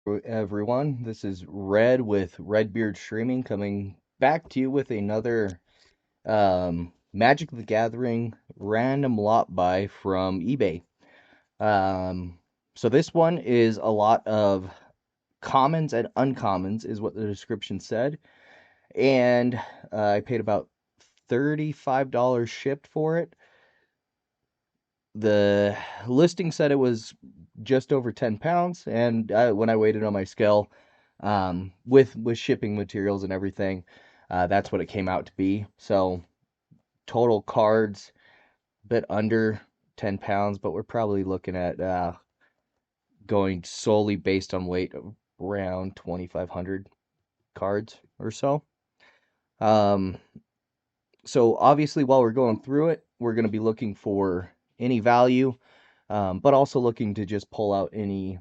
Everyone. This is Red with Redbeard Streaming coming back to you with another Magic the Gathering random lot buy from eBay. Um, so this one is a lot of commons and uncommons, is what the description said. And I paid about $35 shipped for it. The listing said it was just over 10 pounds, and when I weighed it on my scale, with shipping materials and everything, that's what it came out to be. So total cards, a bit under 10 pounds, but we're probably looking at going solely based on weight of around 2,500 cards or so. Um, so obviously, while we're going through it, we're going to be looking for any value, but also looking to just pull out any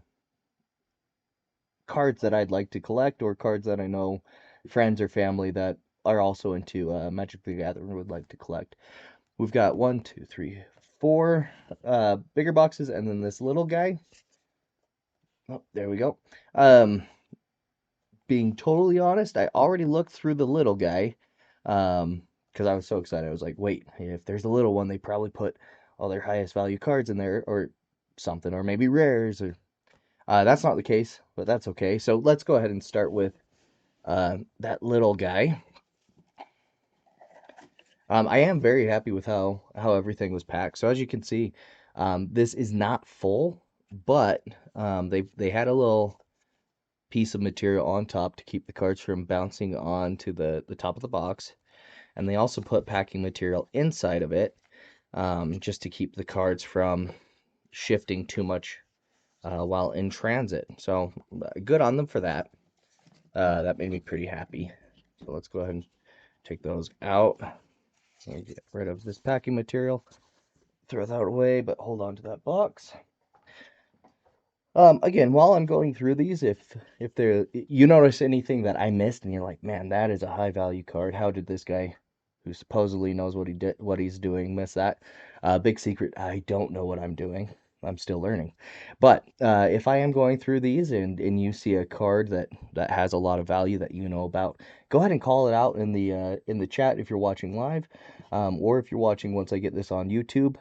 cards that I'd like to collect or cards that I know friends or family that are also into Magic the Gathering would like to collect. We've got one, two, three, four bigger boxes, and then this little guy. Oh, there we go. Um, being totally honest, I already looked through the little guy, because I was so excited. I was like, wait, if there's a little one, they probably put all their highest value cards in there or something, or maybe rares, or that's not the case, but that's okay. So let's go ahead and start with that little guy. I am very happy with how everything was packed. So as you can see, this is not full, but they had a little piece of material on top to keep the cards from bouncing onto the top of the box, and they also put packing material inside of it, just to keep the cards from shifting too much while in transit. So good on them for that. That made me pretty happy. So let's go ahead and take those out. Let me get rid of this packing material. Throw that away, but hold on to that box. Again, while I'm going through these, if there you notice anything that I missed and you're like, man, that is a high value card. How did this guy, who supposedly knows what he's doing, miss that? Big secret, I don't know what I'm doing. I'm still learning. But if I am going through these and you see a card that has a lot of value that you know about, go ahead and call it out in the chat if you're watching live, or if you're watching once I get this on YouTube,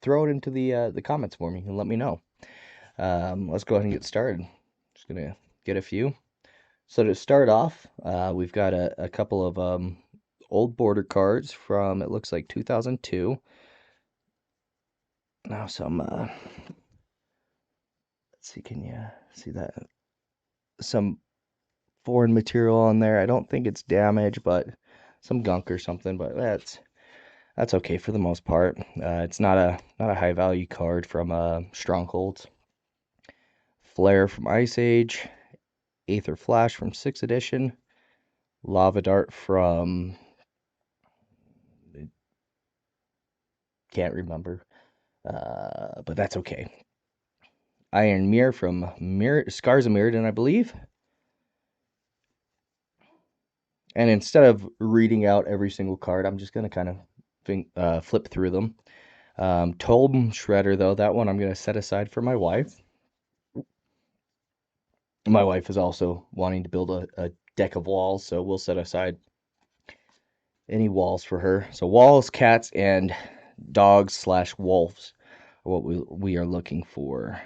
throw it into the comments for me and let me know. Let's go ahead and get started. Just gonna get a few. So to start off, we've got a couple of old border cards from, it looks like 2002. Now some, let's see, can you see that? Some foreign material on there. I don't think it's damaged, but some gunk or something, but that's okay for the most part. It's not a high value card from Strongholds. Flare from Ice Age, Aether Flash from 6th edition, Lava Dart from, can't remember, but that's okay. Iron Mirror from Scars of Mirrodin, I believe. And instead of reading out every single card, I'm just going to kind of flip through them. Tolm Shredder, though, that one I'm going to set aside for my wife. My wife is also wanting to build a deck of walls, so we'll set aside any walls for her. So walls, cats, and dogs slash wolves are what we are looking for.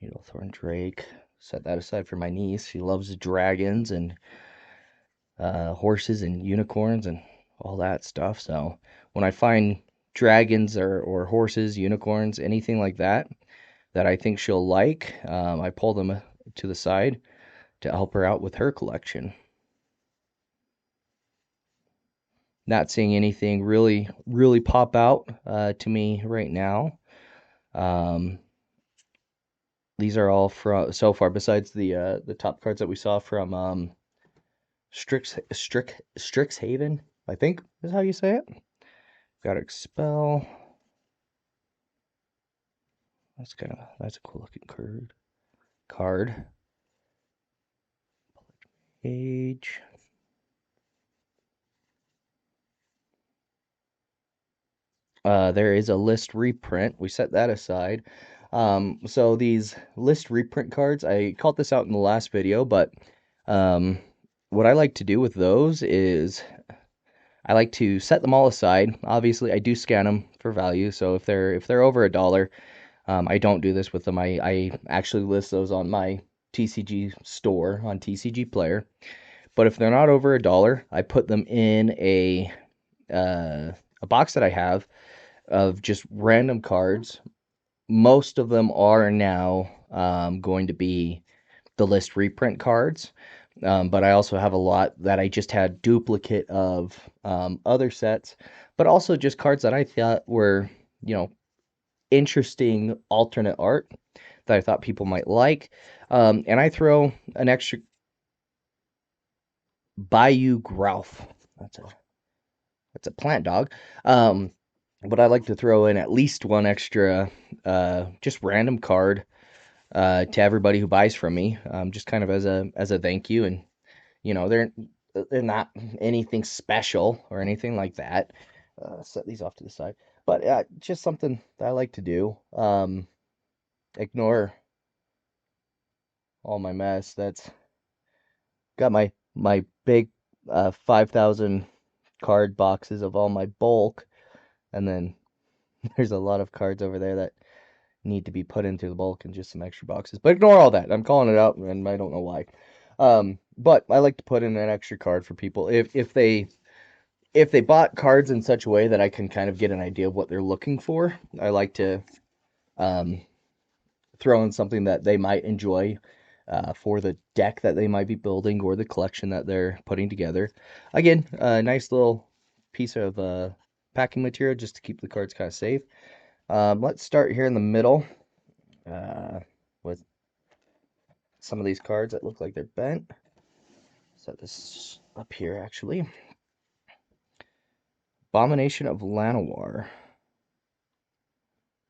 Needlethorn Drake. Set that aside for my niece. She loves dragons and horses and unicorns and all that stuff. So when I find dragons or horses, unicorns, anything like that that I think she'll like, I pull them to the side to help her out with her collection. Not seeing anything really pop out to me right now. Um, these are all from so far, besides the top cards that we saw from Strixhaven, I think is how you say it. Got Expel. That's a cool looking card. Age. There is a list reprint. We set that aside. So these list reprint cards, I called this out in the last video, but um, what I like to do with those is I like to set them all aside. Obviously, I do scan them for value, so if they're over $1, I don't do this with them. I actually list those on my TCG store on TCG Player. But if they're not over $1, I put them in a box that I have of just random cards. Most of them are now going to be the list reprint cards. But I also have a lot that I just had duplicate of other sets, but also just cards that I thought were, you know, interesting alternate art that I thought people might like. And I throw an extra Bayou Grouse. That's a that's a plant dog. Um, but I like to throw in at least one extra, just random card to everybody who buys from me, just kind of as a thank you. And you know, they're not anything special or anything like that. Set these off to the side, but just something that I like to do. Ignore all my mess. That's got my big 5,000 card boxes of all my bulk, and then there's a lot of cards over there that need to be put into the bulk and just some extra boxes. But ignore all that. I'm calling it out, and I don't know why. But I like to put in an extra card for people if they bought cards in such a way that I can kind of get an idea of what they're looking for. I like to um, throw in something that they might enjoy for the deck that they might be building or the collection that they're putting together. Again, a nice little piece of packing material just to keep the cards kind of safe. Let's start here in the middle with some of these cards that look like they're bent. Set this up here actually. Abomination of Llanowar.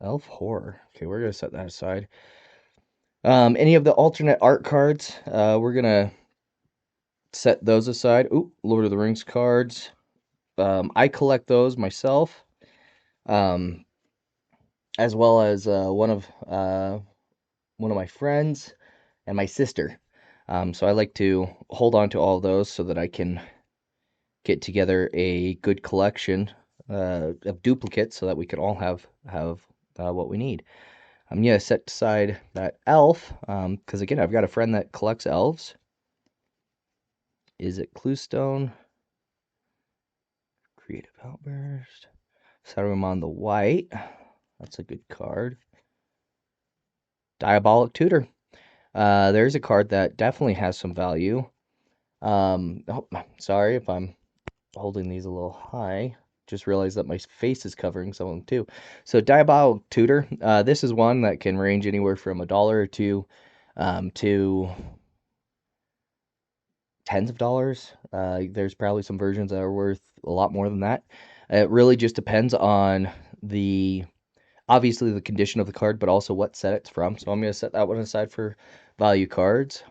Elf Horror. Okay, we're gonna set that aside. Any of the alternate art cards, we're gonna set those aside. Ooh, Lord of the Rings cards. I collect those myself, um, as well as one of my friends and my sister. So I like to hold on to all of those so that I can get together a good collection of duplicates, so that we can all have what we need. I'm gonna set aside that elf, because again, I've got a friend that collects elves. Is it Cluestone? Creative Outburst. Saruman the White. That's a good card. Diabolic Tutor. There's a card that definitely has some value. Oh, sorry if I'm holding these a little high. Just realized that my face is covering some of them too. So Diabolic Tutor. This is one that can range anywhere from $1 or two to tens of dollars. There's probably some versions that are worth a lot more than that. It really just depends on obviously the condition of the card, but also what set it's from. So I'm going to set that one aside for value cards.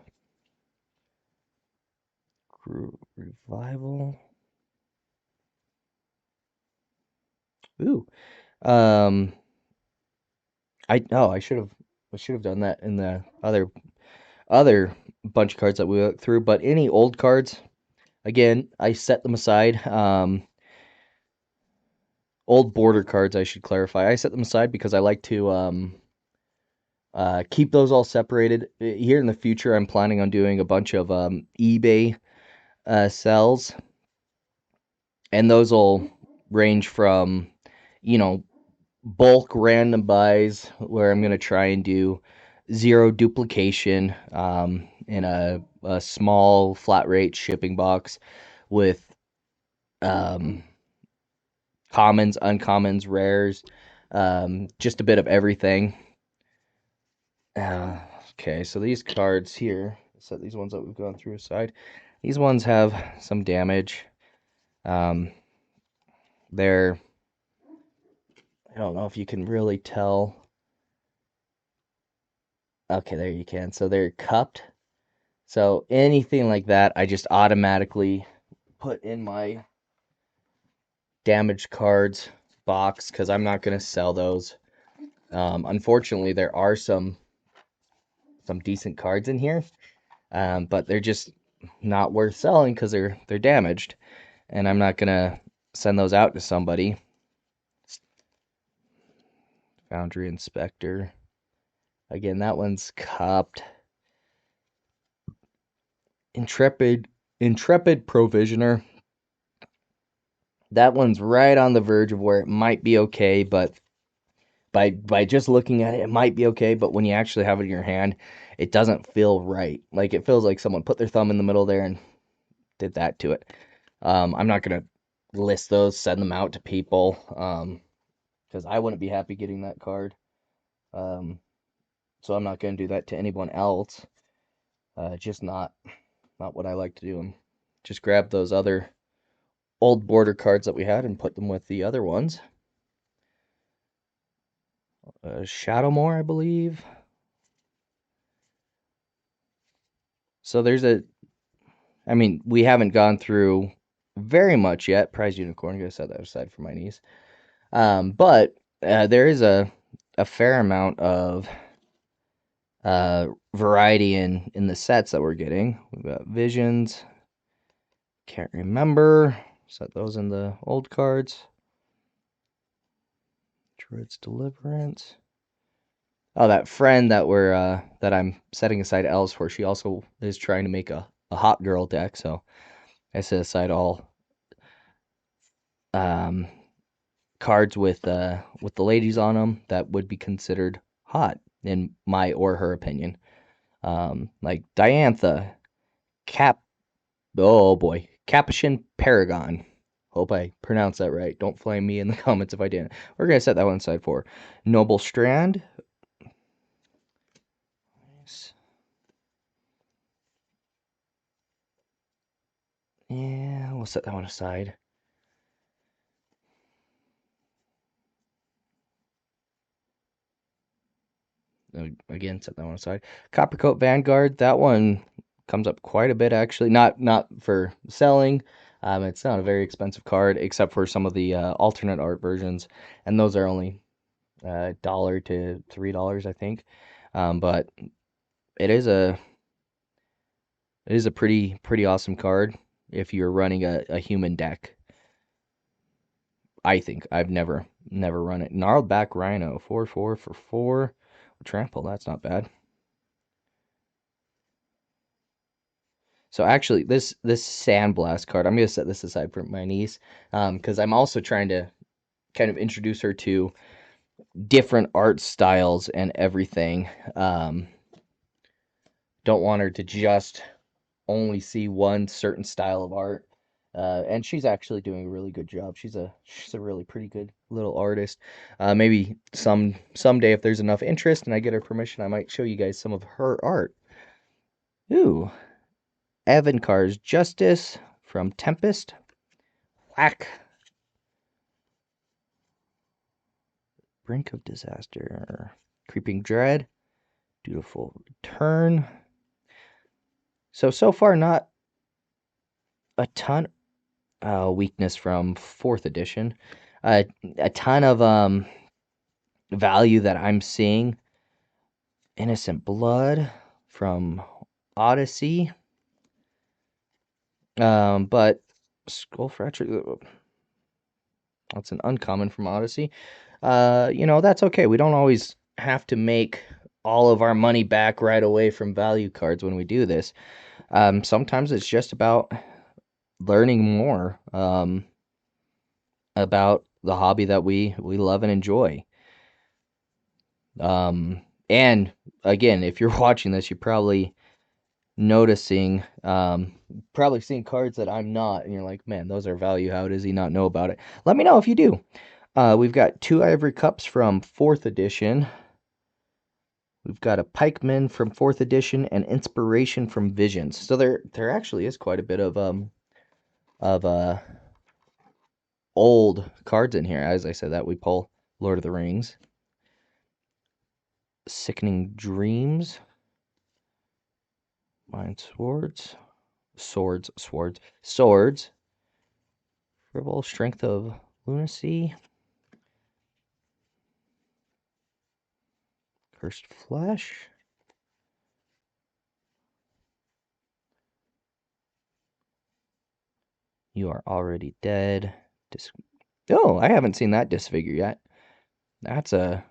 Revival. Ooh. Um. I should have done that in the other bunch of cards that we went through. But any old cards, again, I set them aside. Old border cards, I should clarify. I set them aside because I like to keep those all separated. Here in the future, I'm planning on doing a bunch of eBay sells, and those will range from, you know, bulk random buys where I'm going to try and do zero duplication in a small flat rate shipping box with um, commons, uncommons, rares, just a bit of everything. Uh, okay, so these cards here, set these ones that we've gone through aside. These ones have some damage. Um, they're, I don't know if you can really tell. Okay, there you can. So they're cupped. So anything like that, I just automatically put in my damaged cards box because I'm not going to sell those. Unfortunately, there are some decent cards in here, but they're just not worth selling because they're damaged, and I'm not gonna send those out to somebody. Foundry Inspector. Again, that one's cupped. Intrepid Provisioner. That one's right on the verge of where it might be okay, but by just looking at it, it might be okay, but when you actually have it in your hand, it doesn't feel right. Like it feels like someone put their thumb in the middle there and did that to it. I'm not gonna list those, send them out to people, because I wouldn't be happy getting that card. Um, so I'm not gonna do that to anyone else. Just not what I like to do. And just grab those other old border cards that we had and put them with the other ones. Shadowmoor, I believe. So I mean, we haven't gone through very much yet. Prize Unicorn, I'm gonna set that aside for my niece. But there is a fair amount of variety in the sets that we're getting. We've got Visions. Can't remember. Set those in the old cards. Druid's Deliverance. Oh, that friend that I'm setting aside L's for, she also is trying to make a hot girl deck, so I set aside all um, cards with the ladies on them that would be considered hot in my or her opinion. Like Diantha, Cap, oh boy, Capuchin Paragon. Hope I pronounced that right. Don't flame me in the comments if I didn't. We're gonna set that one aside for Noble Strand. Nice. Yeah, we'll set that one aside. Again, set that one aside. Coppercoat Vanguard, that one comes up quite a bit actually. Not for selling. It's not a very expensive card, except for some of the alternate art versions, and those are only $1 to $3, I think. But it is a pretty awesome card if you're running a human deck. I think I've never run it. Gnarled Back Rhino, 4/4 for 4. Trample, that's not bad. So actually, this Sandblast card, I'm gonna set this aside for my niece, because I'm also trying to kind of introduce her to different art styles and everything. Don't want her to just only see one certain style of art. And she's actually doing a really good job. She's a really pretty good little artist. Maybe someday if there's enough interest and I get her permission, I might show you guys some of her art. Ooh, Evan Carr's Justice from Tempest. Whack. Brink of Disaster. Creeping Dread. Dutiful Return. So far, not a ton weakness from 4th edition. A ton of value that I'm seeing. Innocent Blood from Odyssey. But Skull Fracture, that's an uncommon from Odyssey. That's okay. We don't always have to make all of our money back right away from value cards when we do this. Sometimes it's just about learning more about the hobby that we love and enjoy. And again, if you're watching this, you're probably noticing, probably seeing cards that I'm not, and you're like, man, those are value. How does he not know about it? Let me know if you do. We've got 2 Ivory Cups from 4th edition. We've got a Pikeman from 4th edition and Inspiration from Visions. So there actually is quite a bit of old cards in here. As I said, that we pull Lord of the Rings. Sickening Dreams. Mind Swords. Swords. Fribble, Strength of Lunacy. First flash. You are already dead. Oh, I haven't seen that disfigure yet. That's a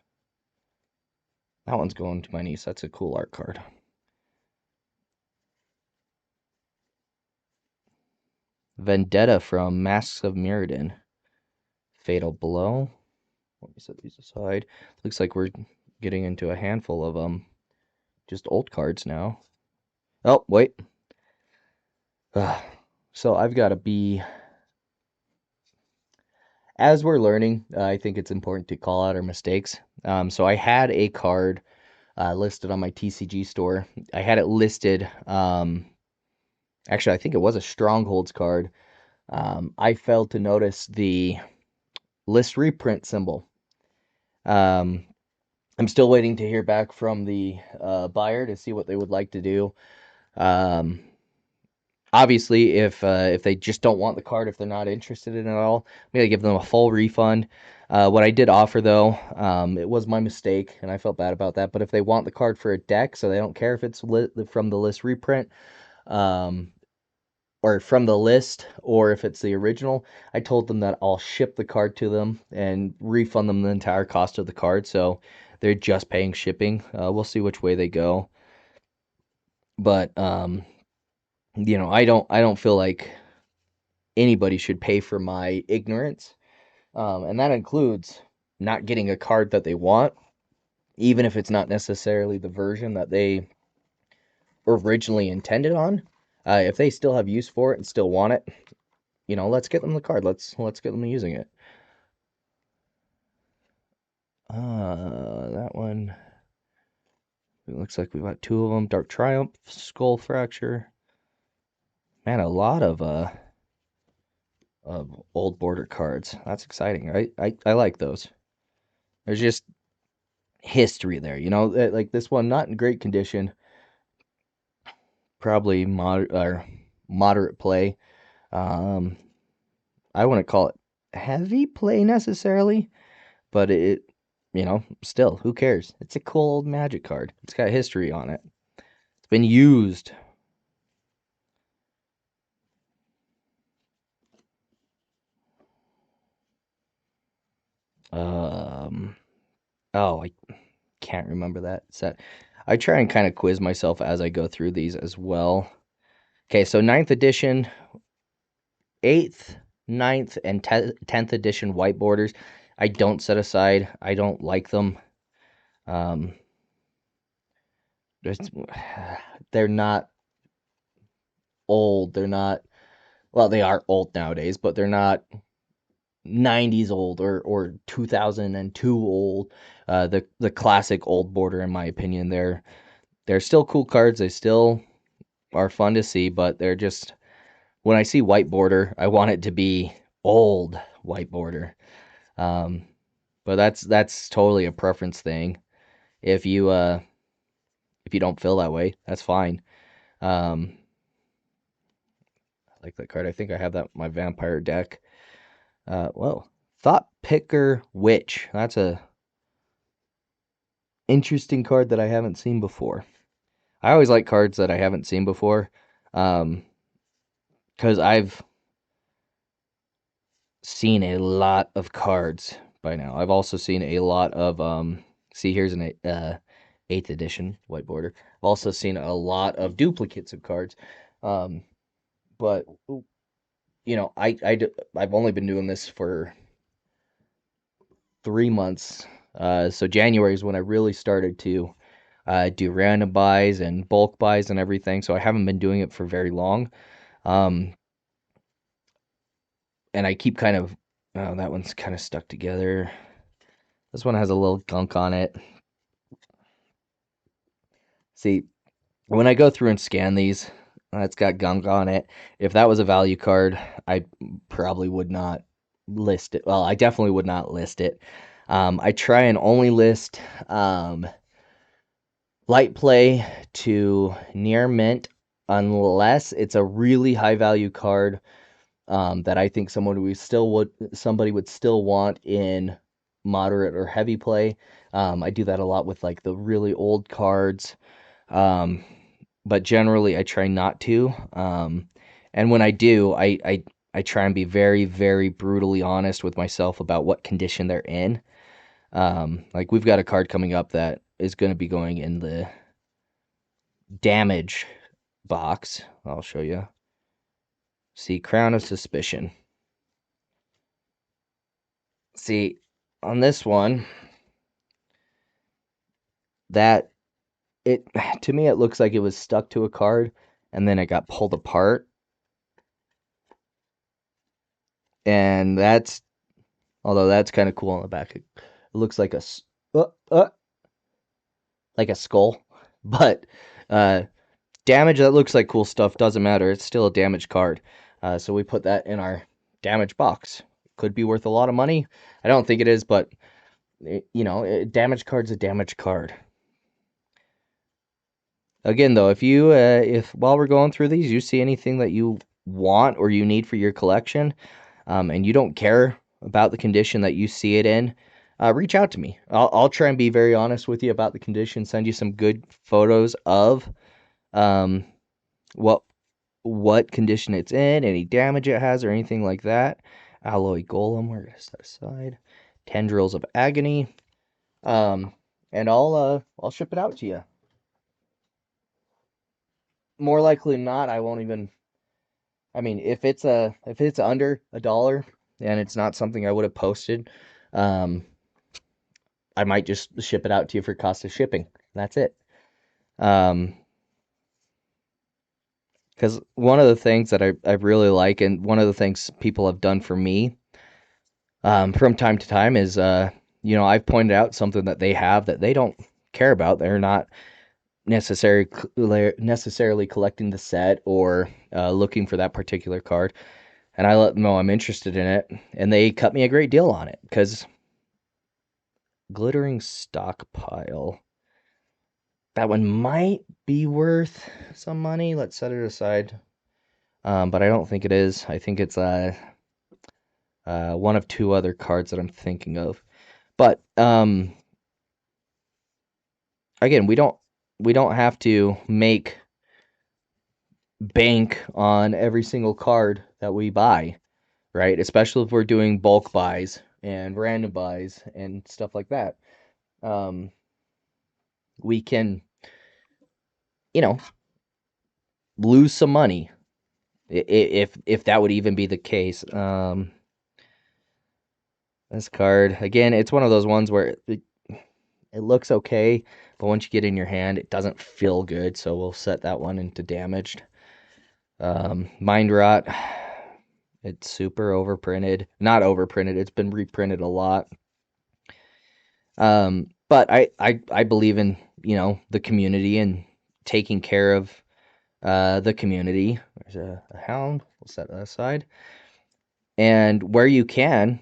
that one's going to my niece. That's a cool art card. Vendetta from Masks of Mirrodin. Fatal Blow. Let me set these aside. Looks like we're getting into a handful of just old cards now. Oh, wait. So I've got to be, as we're learning, I think it's important to call out our mistakes. So I had a card listed on my TCG store. I had it listed, actually, I think it was a Strongholds card. I failed to notice the list reprint symbol. I'm still waiting to hear back from the buyer to see what they would like to do. Obviously, if they just don't want the card, if they're not interested in it at all, I'm gonna give them a full refund. What I did offer though, it was my mistake, and I felt bad about that. But if they want the card for a deck, so they don't care if it's from the list reprint, um, or from the list, or if it's the original, I told them that I'll ship the card to them and refund them the entire cost of the card. So they're just paying shipping. We'll see which way they go. But I don't feel like anybody should pay for my ignorance. And that includes not getting a card that they want, even if it's not necessarily the version that they originally intended on. If they still have use for it and still want it, let's get them the card. Let's get them using it. That one. It looks like we've got two of them. Dark Triumph, Skull Fracture. Man, a lot of old border cards. That's exciting, right? I like those. There's just history there, like this one, not in great condition. Probably moderate play. Um, I wouldn't call it heavy play necessarily, but still, who cares? It's a cool old Magic card. It's got history on it. It's been used. Oh, I can't remember that set. I try and kind of quiz myself as I go through these as well. Okay, so 9th edition, 8th, 9th, and 10th edition white borders. I don't set aside. I don't like them. Um, they're not old. They're not, well, they are old nowadays, but they're not 90s old or 2002 old. The classic old border, in my opinion, they're still cool cards. They still are fun to see, but they're just, when I see white border, I want it to be old white border. Um, but that's totally a preference thing. If you don't feel that way, that's fine. I like that card. I think I have that in my vampire deck. Whoa. Thought Picker Witch. That's a interesting card that I haven't seen before. I always like cards that I haven't seen before. Because I've seen a lot of cards by now. I've also seen a lot of see, here's an 8th edition white border. I've also seen a lot of duplicates of cards. But I've only been doing this for 3 months. So January is when I really started to do random buys and bulk buys and everything. So I haven't been doing it for very long. Um, and I keep kind of, oh, that one's kind of stuck together. This one has a little gunk on it. See, when I go through and scan these, it's got gunk on it. If that was a value card, I probably would not list it. Well, I definitely would not list it. I try and only list light play to near mint unless it's a really high value card that I think somebody would still want in moderate or heavy play. I do that a lot with like the really old cards. Um, but generally I try not to. And when I do, I try and be very, very brutally honest with myself about what condition they're in. Like we've got a card coming up that is going to be going in the damage box. I'll show you. See, Crown of Suspicion. See, on this one, that it to me it looks like it was stuck to a card and then it got pulled apart. And that's although that's kind of cool on the back. It looks like uh, uh, like a skull, but uh, damage that looks like cool stuff doesn't matter. It's still a damaged card. So we put that in our damage box. Could be worth a lot of money. I don't think it is, but damage card's a damage card. Again, though, if while we're going through these, you see anything that you want or you need for your collection, and you don't care about the condition that you see it in, reach out to me. I'll try and be very honest with you about the condition. Send you some good photos of um, what condition it's in, any damage it has, or anything like that. Alloy Golem, we're gonna set aside. Tendrils of Agony, um, and I'll ship it out to you. More likely than not, I won't even. I mean, if it's under $1 and it's not something I would have posted, um, I might just ship it out to you for cost of shipping. That's it. Because one of the things that I really like, and one of the things people have done for me, from time to time is, I've pointed out something that they have that they don't care about. They're not necessarily collecting the set or looking for that particular card, and I let them know I'm interested in it, and they cut me a great deal on it. Because Glittering Stockpile, that one might be worth some money. Let's set it aside. But I don't think it is. I think it's one of two other cards that I'm thinking of. But again, we don't have to make bank on every single card that we buy, right? Especially if we're doing bulk buys and random buys and stuff like that. We can, lose some money if that would even be the case. This card again, it's one of those ones where it looks okay, but once you get in your hand, it doesn't feel good. So we'll set that one into damaged. Mind Rot. It's super overprinted. Not overprinted. It's been reprinted a lot. But I believe in, the community and taking care of the community. There's a hound. We'll set that aside. And where you can,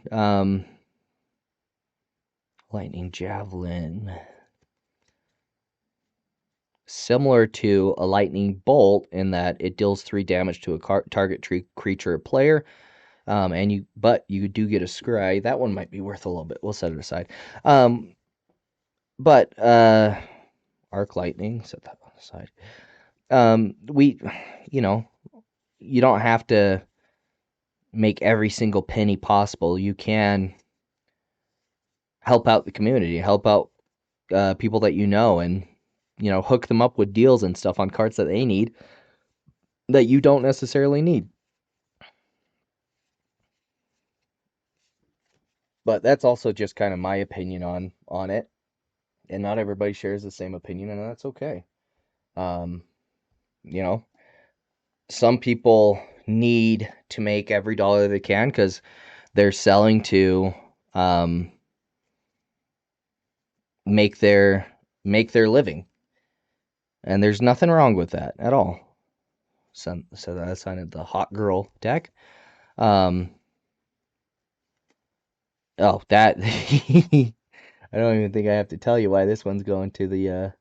Lightning Javelin. Similar to a lightning bolt in that it deals 3 damage to a target creature or player. But you do get a scry. That one might be worth a little bit. We'll set it aside. But Arc Lightning, set that aside. You don't have to make every single penny possible. You can help out the community, help out people that and hook them up with deals and stuff on cards that they need that you don't necessarily need. But that's also just kind of my opinion on it, and not everybody shares the same opinion, and that's okay. You know, some people need to make every dollar they can because they're selling to make their living, and there's nothing wrong with that at all. So that's kind of the hot girl deck. Oh, that I don't even think I have to tell you why this one's going to the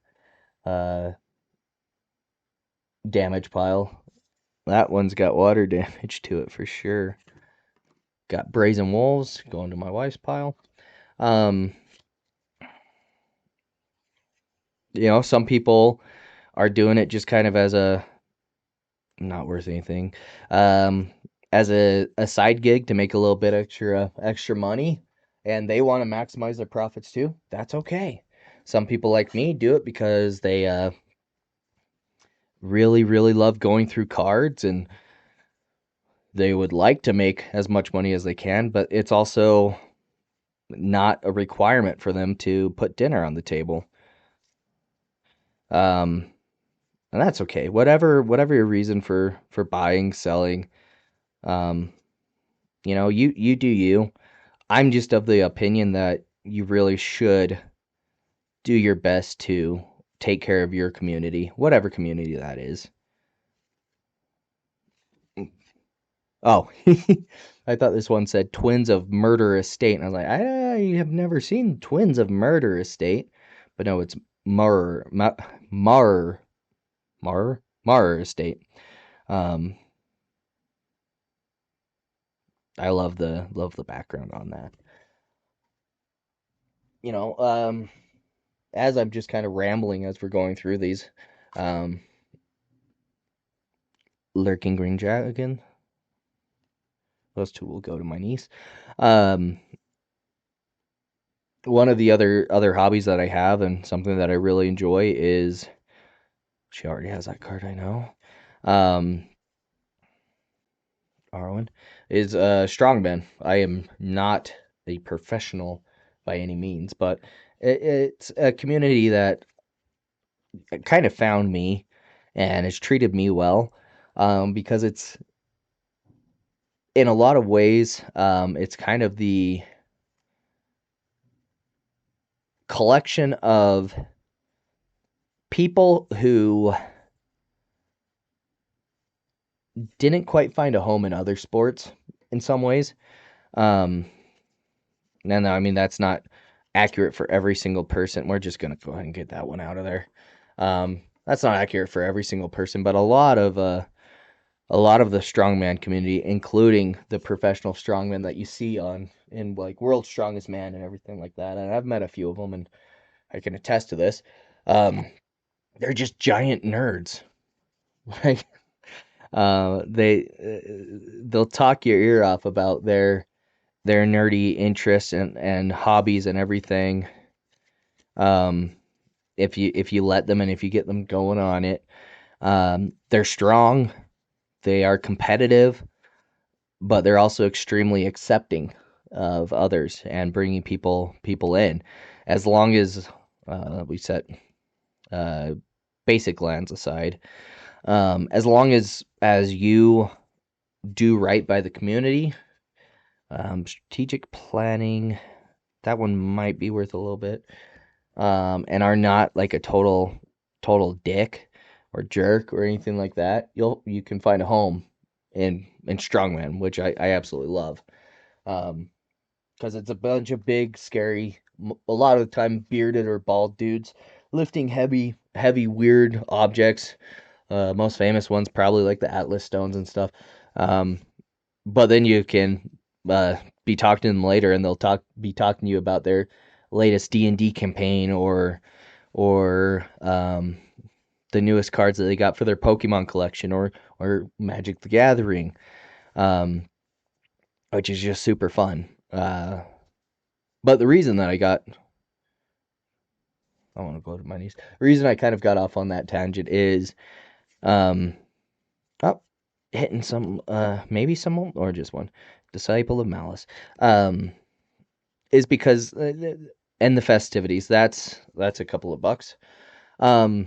damage pile. That one's got water damage to it for sure. Got Brazen Wolves going to my wife's pile. Um, some people are doing it just kind of as a not worth anything, um, as a side gig to make a little bit extra money, and they want to maximize their profits too. That's okay. Some people like me do it because they really, really love going through cards and they would like to make as much money as they can, but it's also not a requirement for them to put dinner on the table. Um, and that's okay. Whatever your reason for buying, selling, um, you do you. I'm just of the opinion that you really should do your best to take care of your community, whatever community that is. Oh, I thought this one said Twins of Murder Estate, and I was like, I have never seen Twins of Murder Estate, but no, it's Murr, Mar, Mar Estate. Um, I love the background on that. You know, as I'm just kind of rambling as we're going through these, um, Lurking Green Dragon. Those two will go to my niece. Um, One of the other hobbies that I have and something that I really enjoy is she already has that card, I know. Um, Arwen is strongman. I am not a professional by any means, but it's a community that kind of found me and has treated me well, because it's in a lot of ways, it's kind of the collection of people who didn't quite find a home in other sports in some ways. Um, no, I mean that's not accurate for every single person. We're just gonna go ahead and get that one out of there. That's not accurate for every single person, but a lot of the strongman community, including the professional strongmen that you see on in like World's Strongest Man and everything like that. And I've met a few of them, and I can attest to this. Um, they're just giant nerds. Like they'll talk your ear off about their nerdy interests and hobbies and everything. Um, if you let them and if you get them going on it, they're strong. They are competitive, but they're also extremely accepting of others and bringing people in, as long as we set uh, basic lands aside. As long as you do right by the community, strategic planning, that one might be worth a little bit. And are not like a total dick or jerk or anything like that, you can find a home in strongman, which I absolutely love. Because it's a bunch of big, scary, a lot of the time bearded or bald dudes lifting heavy, weird objects. Most famous ones probably like the Atlas stones and stuff. Um, but then you can be talking to them later, and they'll be talking to you about their latest D&D campaign or the newest cards that they got for their Pokemon collection or Magic the Gathering, um, which is just super fun. But the reason that I want to go to my niece. The reason I kind of got off on that tangent is, um, oh, hitting some, maybe some, or just one, Disciple of Malice, um, is because, and the festivities, that's a couple of bucks, um,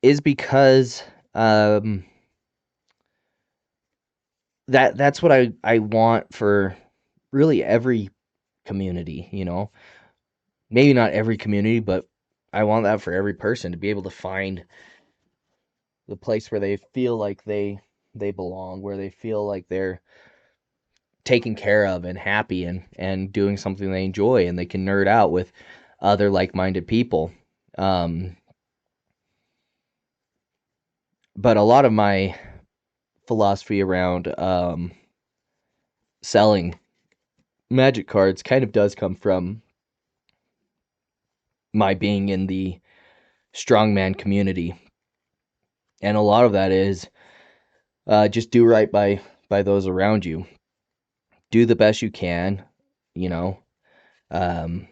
is because, um, that's what I want for really every community, maybe not every community, but I want that for every person to be able to find the place where they feel like they belong, where they feel like they're taken care of and happy and doing something they enjoy and they can nerd out with other like-minded people. Um, but a lot of my philosophy around selling magic cards kind of does come from my being in the strongman community. And a lot of that is just do right by those around you. Do the best you can, you know, um,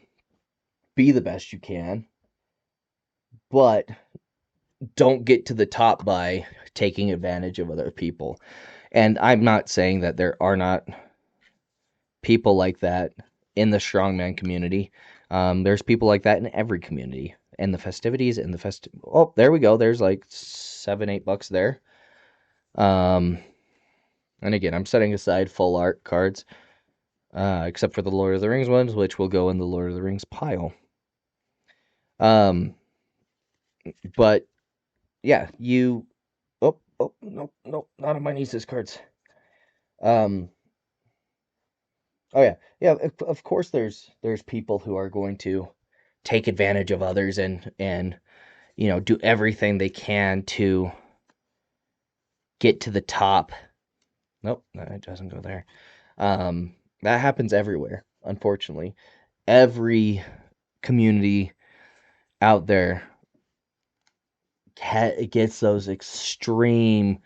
be the best you can, but don't get to the top by taking advantage of other people. And I'm not saying that there are not people like that in the strongman community. There's people like that in every community. And the festivities and oh, there we go. There's like $7-8 there. And again, I'm setting aside full art cards, except for the Lord of the Rings ones, which will go in the Lord of the Rings pile. But yeah, you. Oh, no, no, not on my niece's cards. Um, oh yeah. Of course, there's people who are going to take advantage of others and do everything they can to get to the top. Nope, that doesn't go there. That happens everywhere, unfortunately. Every community out there gets those extremely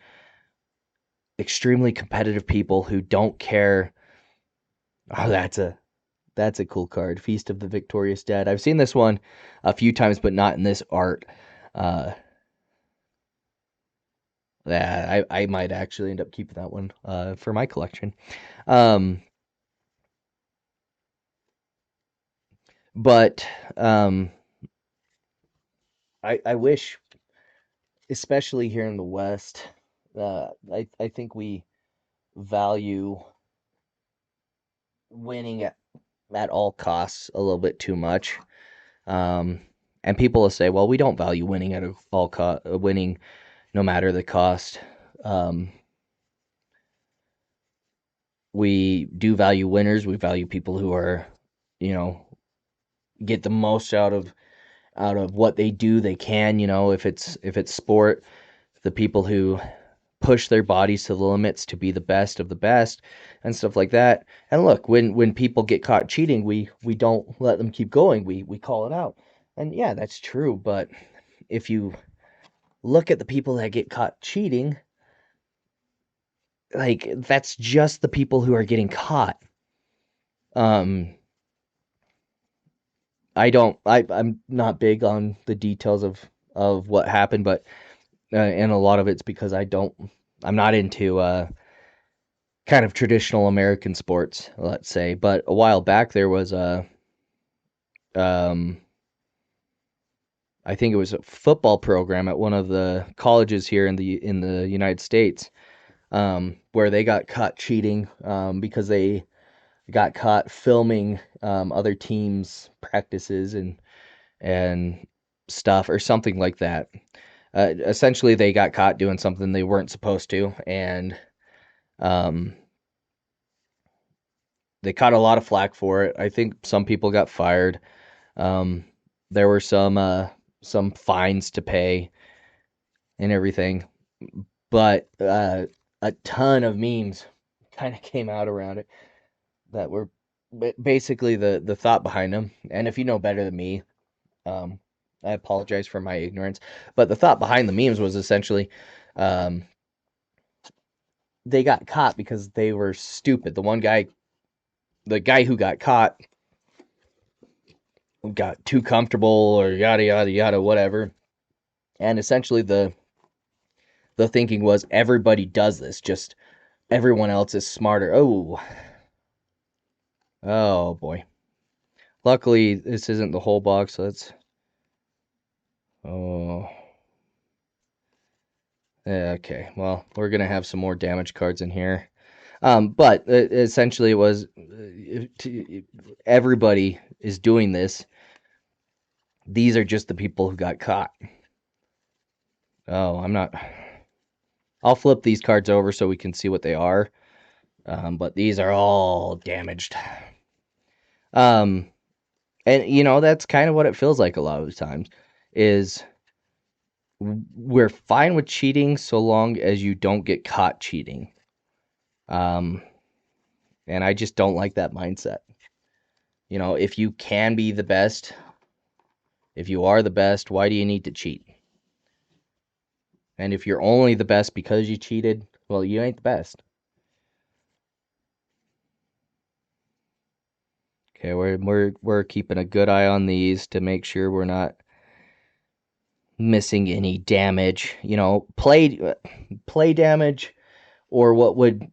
competitive people who don't care. Oh, that's a cool card. Feast of the Victorious Dead. I've seen this one a few times, but not in this art. Uh, yeah, I might actually end up keeping that one for my collection. Um, but I wish, especially here in the West, I think we value winning at all costs a little bit too much. Um, and people will say, well, we don't value winning at all cost, winning no matter the cost. Um, we do value winners. We value people who are, you know, get the most out of what they do. They can, if it's sport, the people who push their bodies to the limits to be the best of the best and stuff like that. And look, when people get caught cheating, we don't let them keep going. We call it out. And yeah, that's true, but if you look at the people that get caught cheating, like that's just the people who are getting caught. Um I'm not big on the details of what happened, but and a lot of it's because I'm not into kind of traditional American sports, let's say. But a while back there was um I think it was a football program at one of the colleges here in the United States, where they got caught cheating because they got caught filming other teams' practices and stuff or something like that. Essentially, they got caught doing something they weren't supposed to, and um, they caught a lot of flack for it. I think some people got fired. Um, there were some fines to pay and everything, but a ton of memes kind of came out around it that were basically the thought behind them. And if you know better than me, um, I apologize for my ignorance, but the thought behind the memes was essentially um, they got caught because they were stupid. The guy who got caught got too comfortable or yada yada yada whatever. And essentially the thinking was everybody does this, just everyone else is smarter. Oh boy. Luckily this isn't the whole box, so let's oh yeah, okay. Well, we're gonna have some more damage cards in here. But essentially it was everybody is doing this. These are just the people who got caught. Oh, I'm not. I'll flip these cards over so we can see what they are. But these are all damaged. Um, and that's kind of what it feels like a lot of the times. Is we're fine with cheating so long as you don't get caught cheating. Um, and I just don't like that mindset. If you can be the best, If you are the best, why do you need to cheat? And if you're only the best because you cheated, well, you ain't the best. Okay, we're keeping a good eye on these to make sure we're not missing any damage. You know, play damage, or what would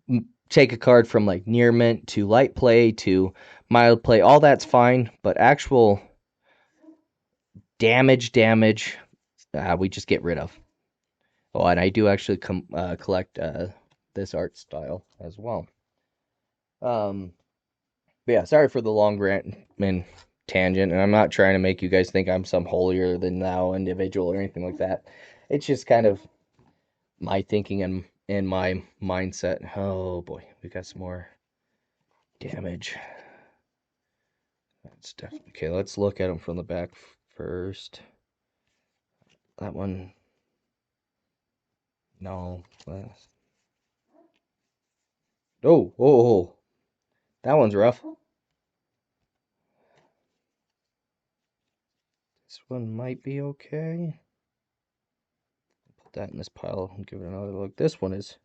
take a card from like near mint to light play to mild play. All that's fine, but actual damage, we just get rid of. Oh, and I do actually collect this art style as well. But yeah, sorry for the long rant and tangent, and I'm not trying to make you guys think I'm some holier than thou individual or anything like that. It's just kind of my thinking and my mindset. Oh boy, we got some more damage. That's definitely okay. Let's look at them from the back first. That one, no. Oh, that one's rough. This one might be okay. Put that in this pile and give it another look. This one is.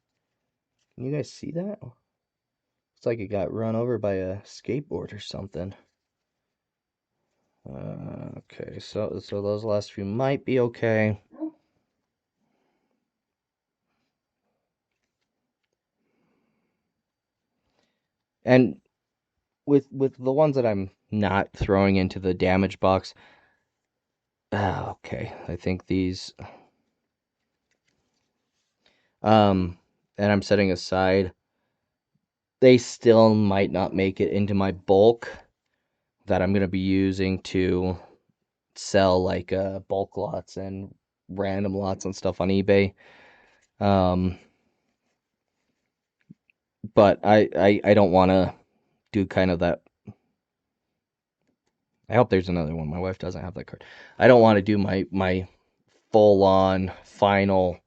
Can you guys see that? Looks like it got run over by a skateboard or something. Okay, so those last few might be okay. And with the ones that I'm not throwing into the damage box, okay, I think these, and I'm setting aside, they still might not make it into my bulk that I'm gonna be using to sell like bulk lots and random lots and stuff on eBay. But I don't want to do kind of that. I hope there's another one. My wife doesn't have that card. I don't want to do my full on final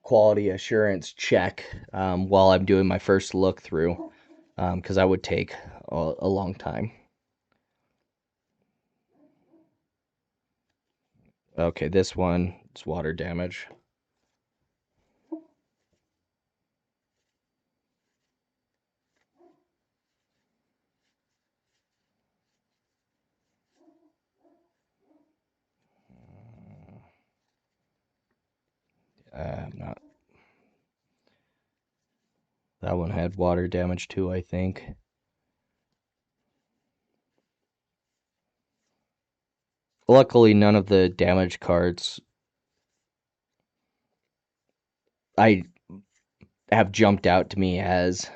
quality assurance check while I'm doing my first look through, because that would take a long time. Okay, this one is water damage. Not that one had water damage too, I think. Luckily, none of the damage cards I have jumped out to me as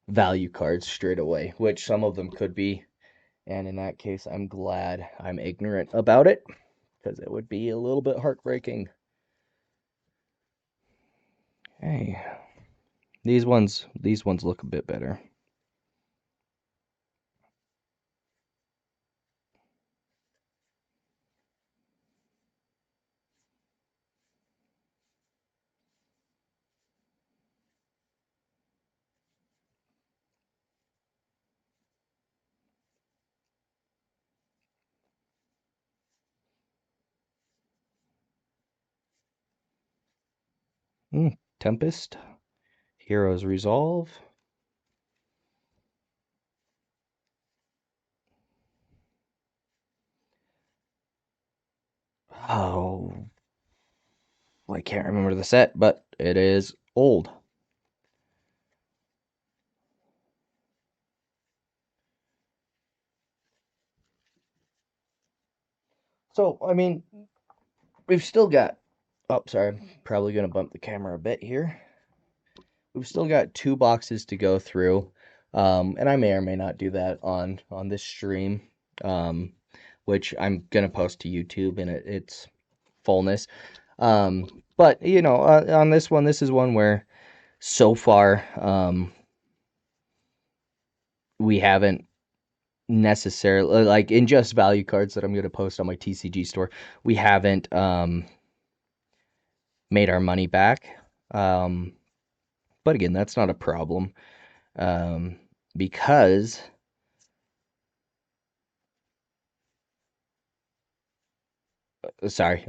value cards straight away, which some of them could be. And in that case, I'm glad I'm ignorant about it, because it would be a little bit heartbreaking. Hey, these ones look a bit better. Tempest, Heroes Resolve. Oh, I can't remember the set, but it is old. So, I mean, we've still got. Oh, sorry, I'm probably going to bump the camera a bit here. We've still got 2 boxes to go through, and I may or may not do that on this stream, um, which I'm gonna post to YouTube in its fullness. But you know, on this one, this is one where so far we haven't necessarily, like in just value cards that I'm gonna post on my TCG store, we haven't made our money back. But again, that's not a problem, because Sorry,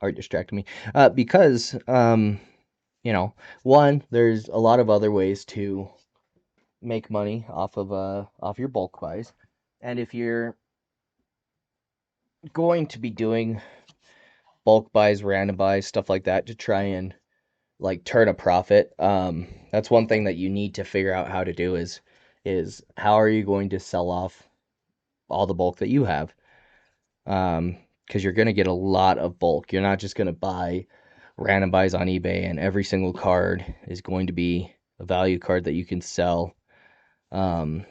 art distracted me. Because you know, one, there's a lot of other ways to make money off your bulk buys, and if you're going to be doing bulk buys, random buys, stuff like that to try and like turn a profit, that's one thing that you need to figure out how to do is how are you going to sell off all the bulk that you have? Because you're going to get a lot of bulk. You're not just going to buy random buys on eBay and every single card is going to be a value card that you can sell. Um,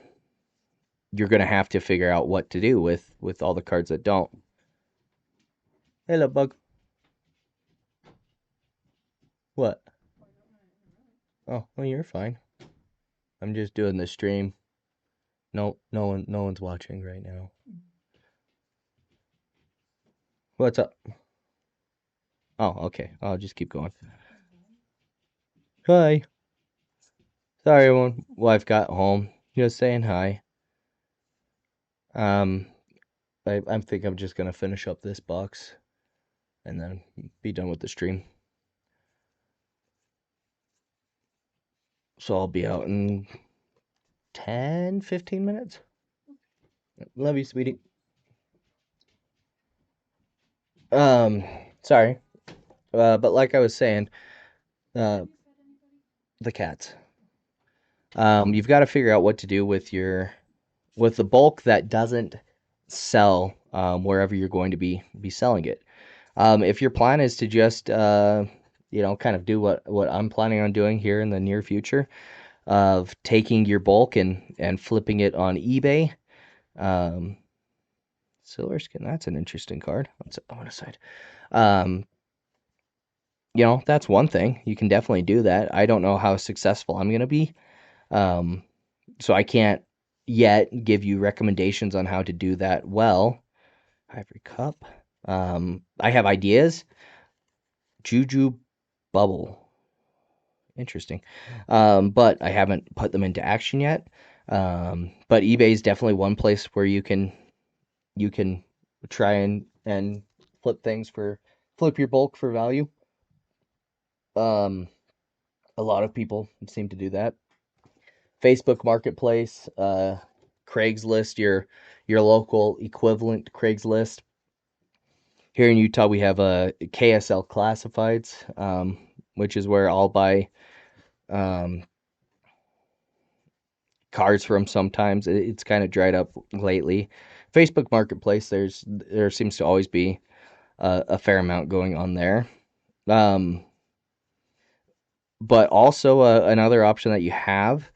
you're going to have to figure out what to do with all the cards that don't. Hello, bug. What? Oh, well, you're fine. I'm just doing the stream. No one's watching right now. What's up? Oh, okay. I'll just keep going. Hi. Sorry, everyone. Wife got home. Just saying hi. Um, I think I'm just gonna finish up this box and then be done with the stream. So I'll be out in 10, 15 minutes. Love you, sweetie. Um, sorry. But like I was saying, uh, the cats. You've got to figure out what to do with the bulk that doesn't sell wherever you're going to be selling it. If your plan is to just kind of do what I'm planning on doing here in the near future, of taking your bulk and flipping it on eBay. Um, Silver skin, that's an interesting card. Let's on a side. Um, that's one thing. You can definitely do that. I don't know how successful I'm gonna be. Um, so I can't yet give you recommendations on how to do that well. Ivory Cup. I have ideas. Juju Bubble. Interesting. But I haven't put them into action yet. But eBay is definitely one place where you can try and flip your bulk for value. Um, a lot of people seem to do that. Facebook Marketplace, Craigslist, your local equivalent to Craigslist. Here in Utah, we have a KSL Classifieds, which is where I'll buy um, cards from sometimes. It's kind of dried up lately. Facebook Marketplace, there seems to always be a fair amount going on there. Um, but also another option that you have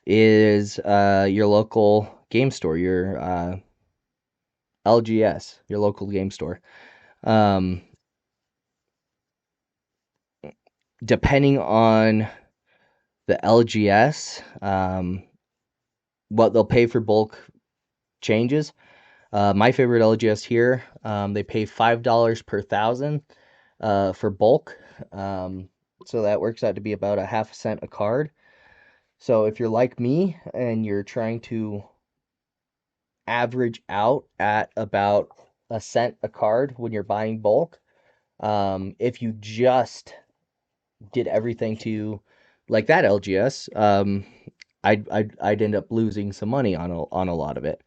is your local game store, your LGS, your local game store. Um, Depending on the LGS, what they'll pay for bulk changes. My favorite LGS here, they pay $5 per thousand for bulk. So that works out to be about a half a cent a card. So if you're like me and you're trying to average out at about a cent a card when you're buying bulk, if you just did everything to like that LGS, I'd end up losing some money on a lot of it.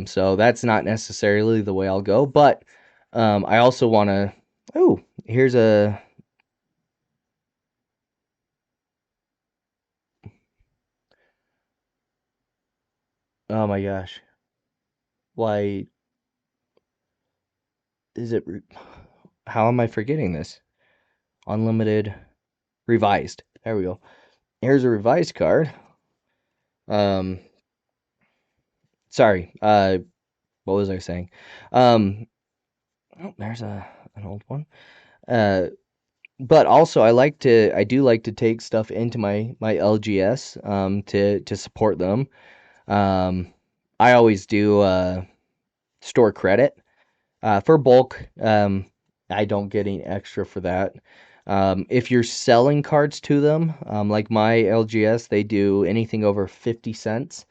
So that's not necessarily the way I'll go, but I also want to. Oh, here's a. Oh my gosh, why is it? How am I forgetting this? Unlimited revised. There we go. Here's a revised card. Um, sorry. What was I saying? Um, oh, there's an old one. Uh, but also I do like to take stuff into my LGS to support them. Um, I always do store credit for bulk. I don't get any extra for that. If you're selling cards to them, like my LGS, they do anything over 50 cents.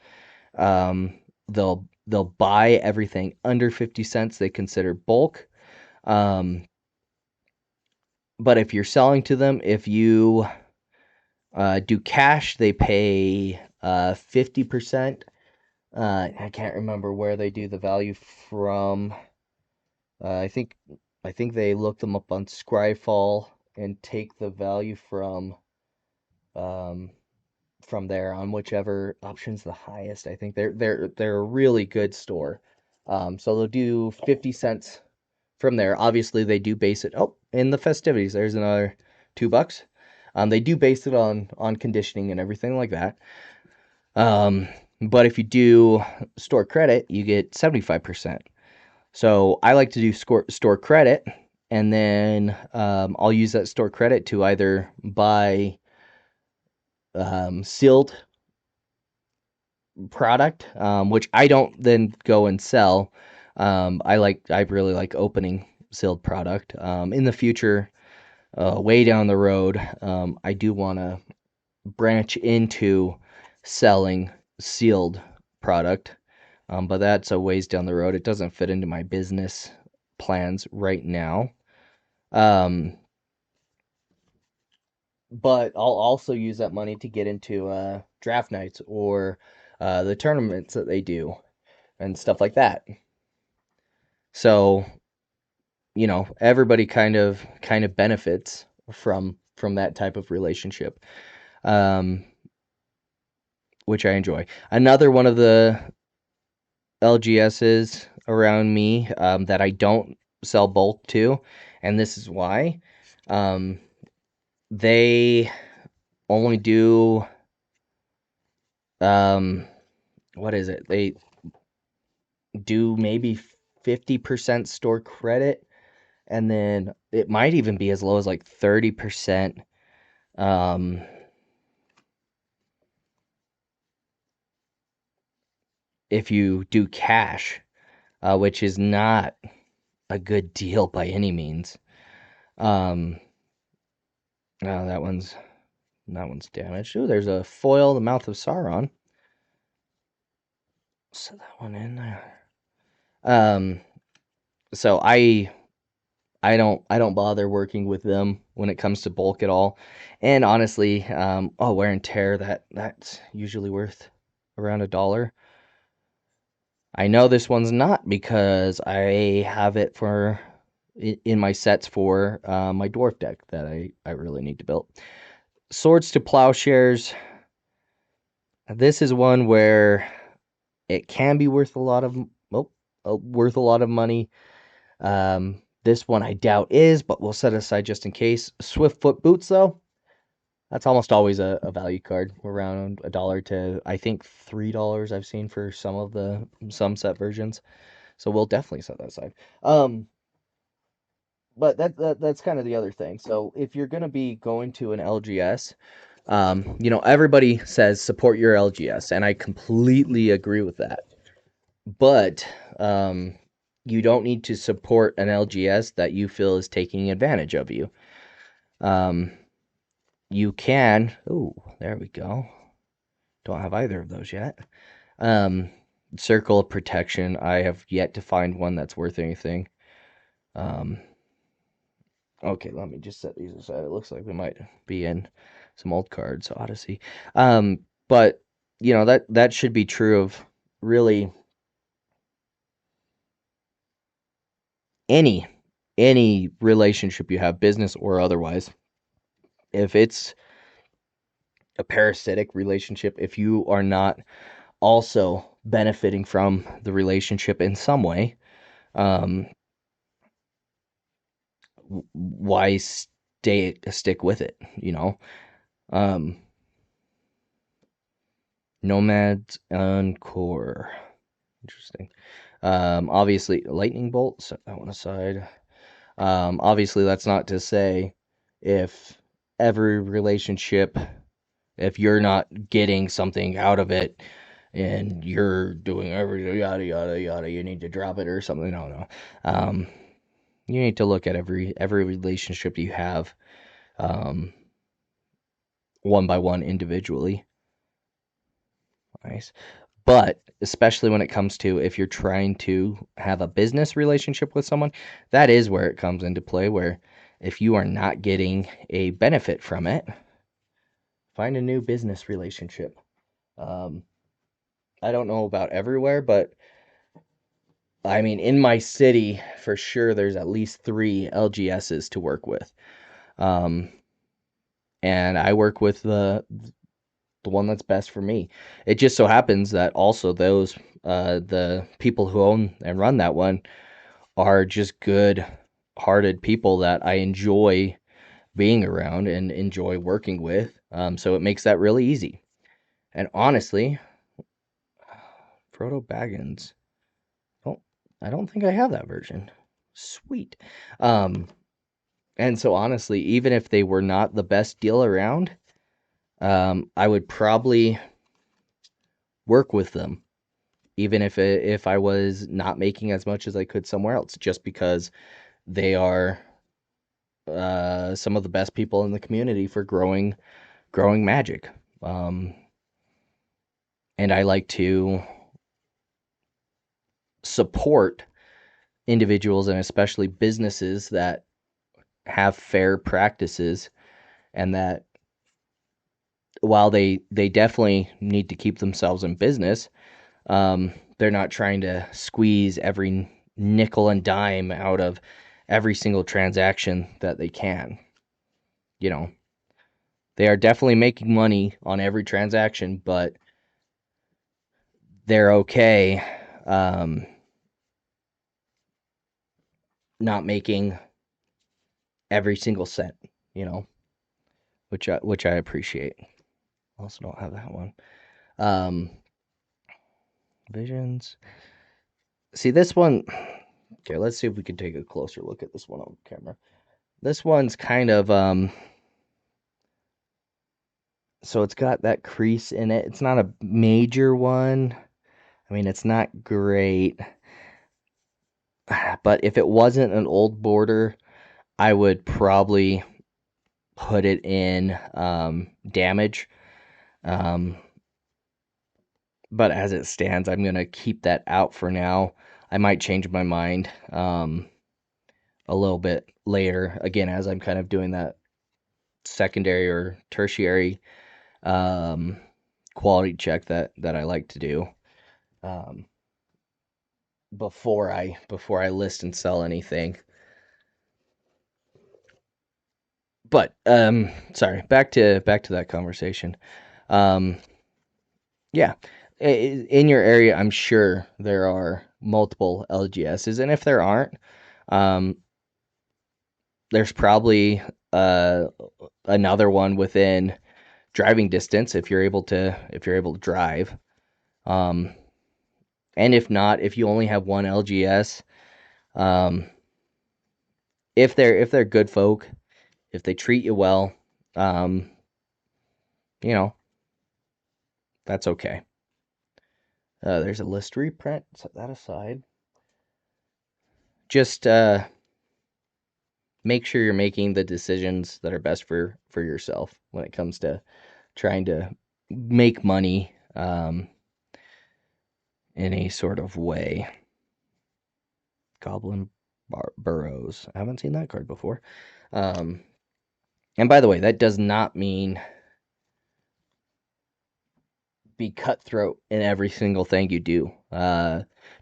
They'll buy everything under 50 cents they consider bulk. Um, but if you're selling to them, if you do cash, they pay 50%. I can't remember where they do the value from. Uh, I think I think they look them up on Scryfall and take the value um, from there on whichever option's the highest. I think they're a really good store. So they'll do 50 cents from there. Obviously, they do base it. Oh, in the festivities, there's another $2. They do base it on conditioning and everything like that. Um, but if you do store credit, you get 75%. So I like to do store credit, and then I'll use that store credit to either buy sealed product, which I don't then go and sell. I really like opening sealed product. In the future, way down the road, I do want to branch into selling sealed product, but that's a ways down the road. It doesn't fit into my business plans right now. Um, but I'll also use that money to get into draft nights or the tournaments that they do and stuff like that. So, everybody kind of benefits from that type of relationship, um, which I enjoy. Another one of the LGSs around me that I don't sell bulk to, and this is why. Um, they only do um, what is it? They do maybe 50% store credit, and then it might even be as low as like 30% um, if you do cash, which is not a good deal by any means. Um, oh, that one's damaged. Ooh, there's a foil, the Mouth of Sauron. Set that one in there. Um, so I don't bother working with them when it comes to bulk at all. And honestly, wear and tear that's usually worth around $1. I know this one's not because I have it in my sets for my dwarf deck that I really need to build. Swords to Plowshares. This is one where it can be worth a lot of money. This one I doubt is, but we'll set aside just in case. Swiftfoot Boots, though, that's almost always a value card, around $1 to I think $3 I've seen for some set versions. So we'll definitely set that aside. But that's kind of the other thing. So if you're gonna be going to an LGS, everybody says support your LGS, and I completely agree with that. But you don't need to support an LGS that you feel is taking advantage of you. You can. Oh, there we go. Don't have either of those yet. Um, Circle of Protection. I have yet to find one that's worth anything. Okay, let me just set these aside. It looks like we might be in some old cards, Odyssey. But that should be true of really any any relationship you have, business or otherwise. If it's a parasitic relationship, if you are not also benefiting from the relationship in some way, um, why stick with it? Um, Nomads Encore. Interesting. Obviously, lightning bolt. Set that one aside. Obviously, that's not to say if every relationship, if you're not getting something out of it and you're doing every yada yada yada, you need to drop it or something. No. Um, you need to look at every relationship you have, um, one by one individually. Nice. But especially when it comes to if you're trying to have a business relationship with someone, that is where it comes into play, where if you are not getting a benefit from it, find a new business relationship. Um, I don't know about everywhere, but I mean, in my city, for sure, there's at least three LGSs to work with. Um, and I work with the one that's best for me. It just so happens that also the people who own and run that one are just good hearted people that I enjoy being around and enjoy working with. So it makes that really easy. And honestly, Frodo Baggins, don't I don't think I have that version. Sweet. Um, and so honestly, even if they were not the best deal around, I would probably work with them even if I was not making as much as I could somewhere else, just because they are some of the best people in the community for growing magic. Um, and I like to support individuals and especially businesses that have fair practices, and that while they definitely need to keep themselves in business, they're not trying to squeeze every nickel and dime out of every single transaction that they can. You know, they are definitely making money on every transaction, but they're okay um, not making every single cent, you know, which I appreciate. Also don't have that one. Um, Visions. See this one. Okay, let's see if we can take a closer look at this one on camera. This one's kind of so it's got that crease in it. It's not a major one. I mean, it's not great. But if it wasn't an old border, I would probably put it in damage. Um, but as it stands, I'm gonna keep that out for now. I might change my mind a little bit later. Again, as I'm kind of doing that secondary or tertiary um, quality check that I like to do um, before I list and sell anything. But sorry, back to that conversation. Um, yeah, in your area, I'm sure there are multiple LGSs, and if there aren't, um, there's probably another one within driving distance if you're able to drive. Um, and if not, if you only have one LGS, um, if they're good folk, if they treat you well, um, you know, that's okay. There's a list reprint. Set that aside. Just make sure you're making the decisions that are best for yourself when it comes to trying to make money in a sort of way. Goblin Burrows. I haven't seen that card before. Um, and by the way, that does not mean be cutthroat in every single thing you do.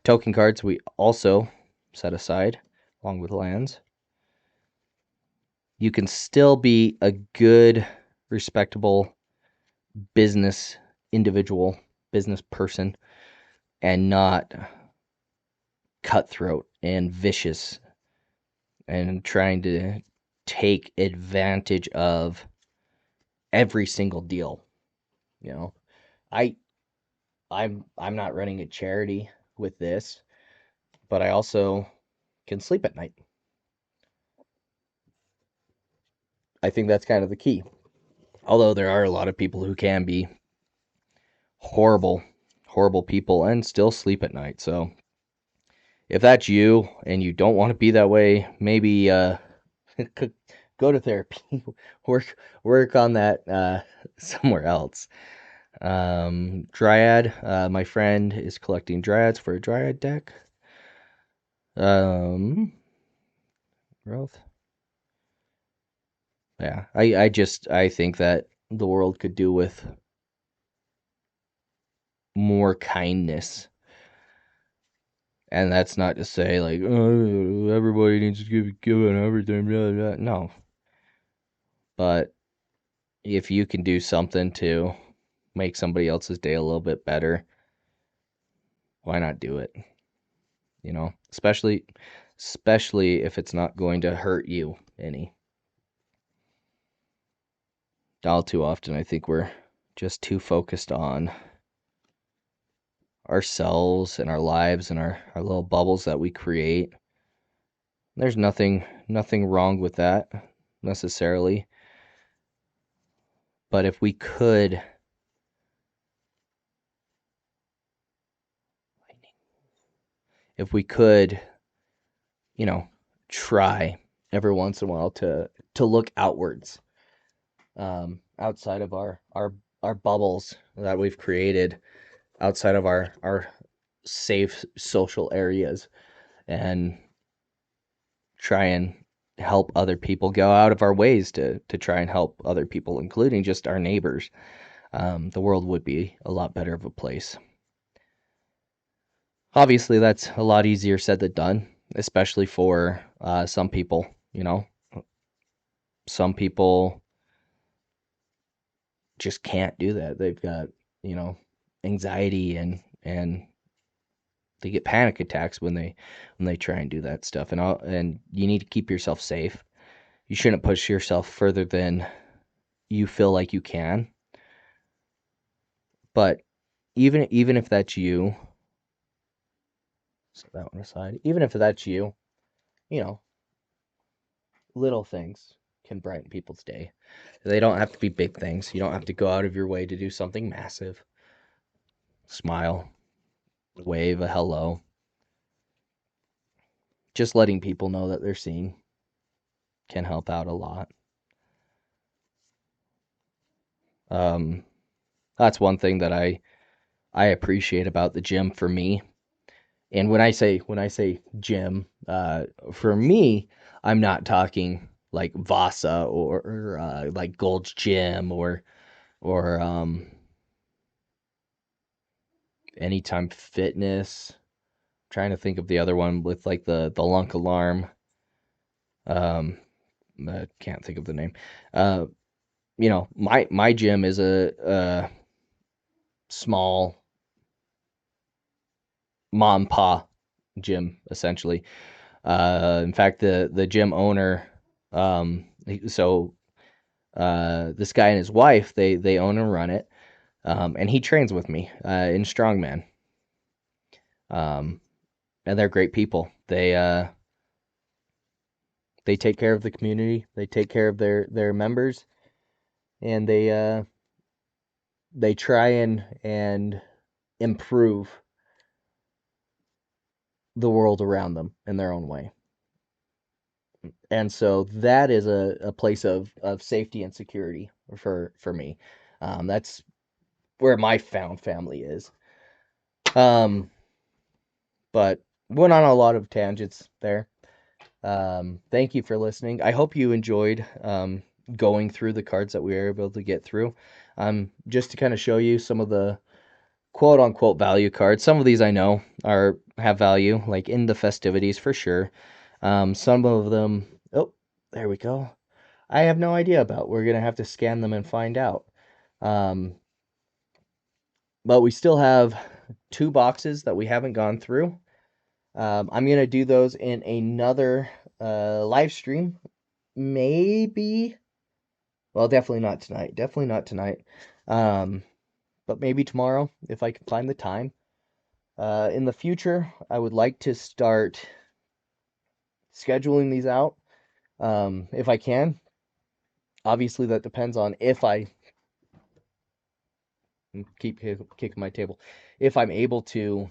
Token cards we also set aside along with lands. You can still be a good, respectable business individual, business person, and not cutthroat and vicious and trying to take advantage of every single deal. You know, I I'm not running a charity with this, but I also can sleep at night. I think that's kind of the key. Although there are a lot of people who can be horrible, horrible people and still sleep at night. So if that's you and you don't want to be that way, maybe go to therapy, work on that somewhere else. Dryad. My friend is collecting dryads for a dryad deck. Um, growth. Yeah, I think that the world could do with more kindness. And that's not to say like, oh, everybody needs to give given everything. Blah, blah. No, but if you can do something to make somebody else's day a little bit better, why not do it? You know, especially if it's not going to hurt you any. All too often, I think we're just too focused on ourselves and our lives and our little bubbles that we create. There's nothing wrong with that necessarily. But if we could, you know, try every once in a while to look outwards, outside of our bubbles that we've created, outside of our safe social areas, and try and help other people, go out of our ways to try and help other people, including just our neighbors, the world would be a lot better of a place. Obviously, that's a lot easier said than done, especially for some people. You know, some people just can't do that. They've got, you know, anxiety and they get panic attacks when they try and do that stuff. And you need to keep yourself safe. You shouldn't push yourself further than you feel like you can. But even if that's you, set that one aside. Even if that's you, you know, little things can brighten people's day. They don't have to be big things. You don't have to go out of your way to do something massive. Smile, wave a hello. Just letting people know that they're seen can help out a lot. Um, that's one thing that I appreciate about the gym for me. And when I say gym, for me, I'm not talking like Vasa or like Gold's Gym or Anytime Fitness. I'm trying to think of the other one with like the lunk alarm. Um, I can't think of the name. Uh, you know, my gym is a small mom pa gym essentially. In fact, the gym owner, so this guy and his wife, they own and run it, and he trains with me in strongman. Um, and they're great people. They take care of the community. They take care of their members, and they try and improve the world around them in their own way. And so that is a place of safety and security for me. That's where my found family is. Um, but went on a lot of tangents there. Thank you for listening. I hope you enjoyed going through the cards that we were able to get through. Just to kind of show you some of the quote unquote value cards. Some of these I know have value, like in the festivities for sure. Some of them, oh, there we go. I have no idea about. We're gonna have to scan them and find out. Um, but we still have 2 boxes that we haven't gone through. I'm gonna do those in another live stream. Maybe, well, definitely not tonight. Definitely not tonight. Um, but maybe tomorrow if I can find the time. In the future, I would like to start scheduling these out if I can. Obviously, that depends on if I keep kicking my table. If I'm able to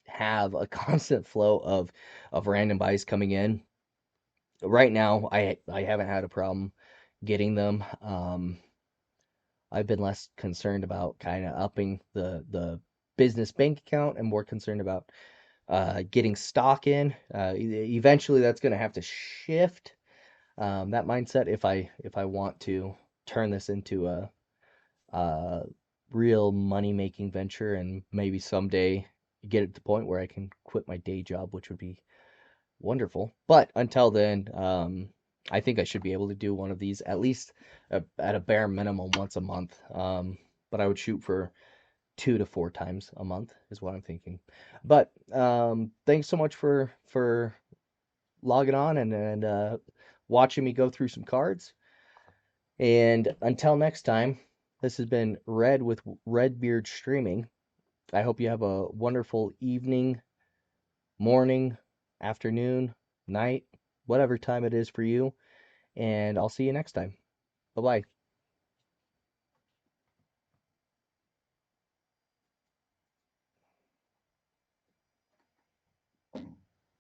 have a constant flow of random buys coming in. Right now, I haven't had a problem getting them. I've been less concerned about kind of upping the business bank account and more concerned about getting stock in. Eventually, that's going to have to shift that mindset if I want to turn this into a real money making venture and maybe someday get it to the point where I can quit my day job, which would be wonderful. But until then, I think I should be able to do one of these at least at a bare minimum once a month. But I would shoot for 2 to 4 times a month is what I'm thinking. But thanks so much for logging on and watching me go through some cards. And until next time, this has been Red with Redbeard Streaming. I hope you have a wonderful evening, morning, afternoon, night, whatever time it is for you. And I'll see you next time. Bye bye.